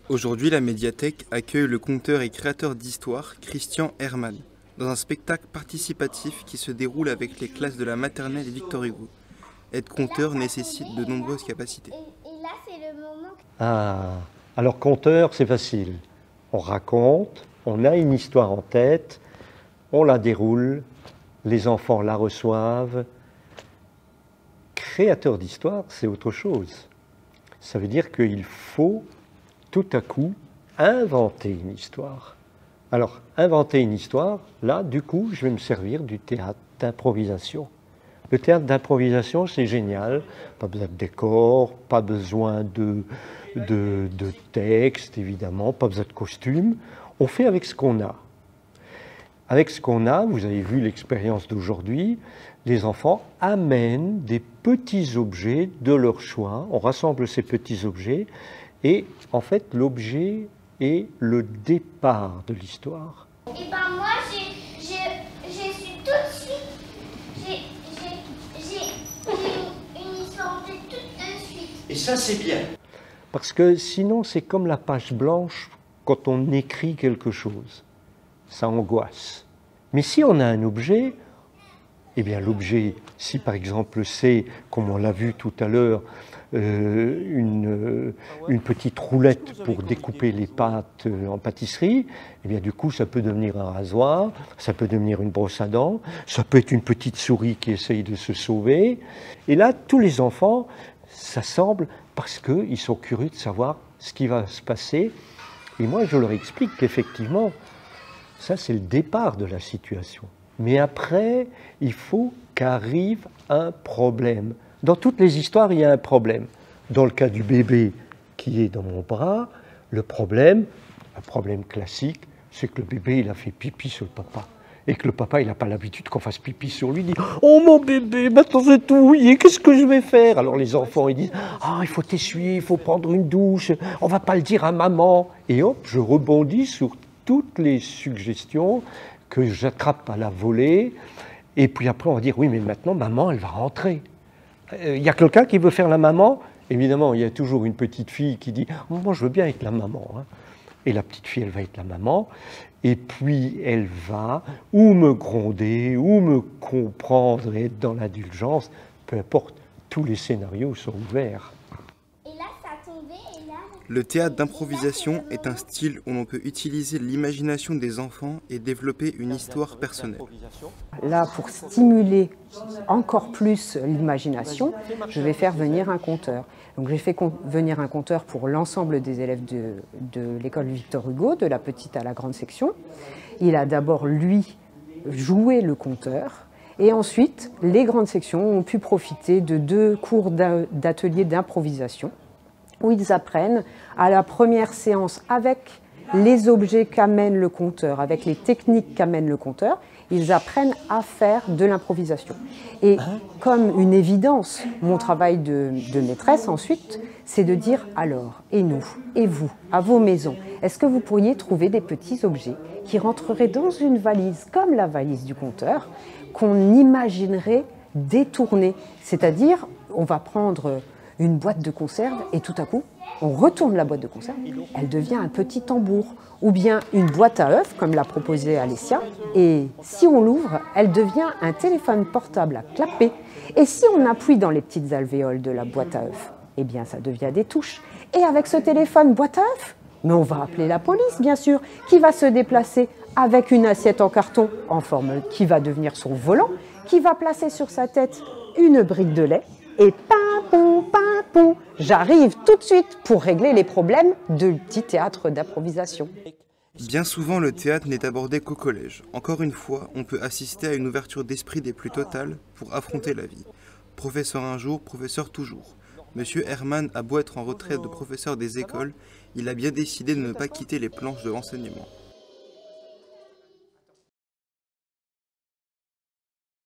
Aujourd'hui, la médiathèque accueille le conteur et créateur d'histoire Christian Herman dans un spectacle participatif qui se déroule avec les classes de la maternelle Victor Hugo. Être conteur nécessite de nombreuses capacités. Et là, c'est le moment. Ah, alors conteur, c'est facile. On raconte, on a une histoire en tête, on la déroule, les enfants la reçoivent. Créateur d'histoire, c'est autre chose. Ça veut dire qu'il faut tout à coup inventer une histoire. Alors, inventer une histoire, là, du coup, je vais me servir du théâtre d'improvisation. Le théâtre d'improvisation, c'est génial. Pas besoin de décor, pas besoin de texte, évidemment, pas besoin de costume. On fait avec ce qu'on a. Avec ce qu'on a, vous avez vu l'expérience d'aujourd'hui, les enfants amènent des petits objets de leur choix. On rassemble ces petits objets et, en fait, l'objet est le départ de l'histoire. Et ben moi, j'ai su tout de suite, j'ai une histoire en tête tout de suite. Et ça, c'est bien. Parce que sinon, c'est comme la page blanche quand on écrit quelque chose. Ça angoisse. Mais si on a un objet, eh bien l'objet, si par exemple c'est, comme on l'a vu tout à l'heure, une petite roulette pour découper les pâtes en pâtisserie, eh bien du coup ça peut devenir un rasoir, ça peut devenir une brosse à dents, ça peut être une petite souris qui essaye de se sauver. Et là, tous les enfants s'assemblent parce qu'ils sont curieux de savoir ce qui va se passer. Et moi, je leur explique qu'effectivement, ça c'est le départ de la situation. Mais après, il faut qu'arrive un problème. Dans toutes les histoires, il y a un problème. Dans le cas du bébé qui est dans mon bras, le problème, un problème classique, c'est que le bébé, il a fait pipi sur le papa. Et que le papa, il n'a pas l'habitude qu'on fasse pipi sur lui. Il dit « Oh mon bébé, maintenant c'est tout mouillé, qu'est-ce que je vais faire ?» Alors les enfants, ils disent « Ah, il faut t'essuyer, il faut prendre une douche, on ne va pas le dire à maman. » Et hop, je rebondis sur toutes les suggestions que j'attrape à la volée. Et puis après, on va dire « Oui, mais maintenant, maman, elle va rentrer. » Il y a quelqu'un qui veut faire la maman. Évidemment, il y a toujours une petite fille qui dit « Moi, je veux bien être la maman. Hein. » Et la petite fille, elle va être la maman. Et puis, elle va ou me gronder, ou me comprendre et être dans l'indulgence. Peu importe, tous les scénarios sont ouverts. Et là, ça a tombé, et là... Le théâtre d'improvisation est un style où l'on peut utiliser l'imagination des enfants et développer une histoire personnelle. Là, pour stimuler encore plus l'imagination, je vais faire venir un conteur. Donc j'ai fait venir un conteur pour l'ensemble des élèves de l'école Victor Hugo, de la petite à la grande section. Il a d'abord, lui, joué le conteur. Et ensuite, les grandes sections ont pu profiter de 2 cours d'atelier d'improvisation où ils apprennent à la première séance avec les objets qu'amène le conteur, avec les techniques qu'amène le conteur, ils apprennent à faire de l'improvisation. Et comme une évidence, mon travail de maîtresse ensuite, c'est de dire alors, et nous, et vous, à vos maisons, est-ce que vous pourriez trouver des petits objets qui rentreraient dans une valise, comme la valise du conteur, qu'on imaginerait détourner, c'est-à-dire on va prendre une boîte de conserve et tout à coup, on retourne la boîte de conserve, elle devient un petit tambour ou bien une boîte à œufs, comme l'a proposé Alessia. Et si on l'ouvre, elle devient un téléphone portable à clapper. Et si on appuie dans les petites alvéoles de la boîte à œufs, eh bien ça devient des touches. Et avec ce téléphone boîte à œufs, mais on va appeler la police, bien sûr, qui va se déplacer avec une assiette en carton en forme qui va devenir son volant, qui va placer sur sa tête une brique de lait et pimpon, j'arrive tout de suite pour régler les problèmes de petit théâtre d'improvisation. Bien souvent, le théâtre n'est abordé qu'au collège. Encore une fois, on peut assister à une ouverture d'esprit des plus totales pour affronter la vie. Professeur un jour, professeur toujours. Monsieur Herman a beau être en retraite de professeur des écoles, il a bien décidé de ne pas quitter les planches de l'enseignement.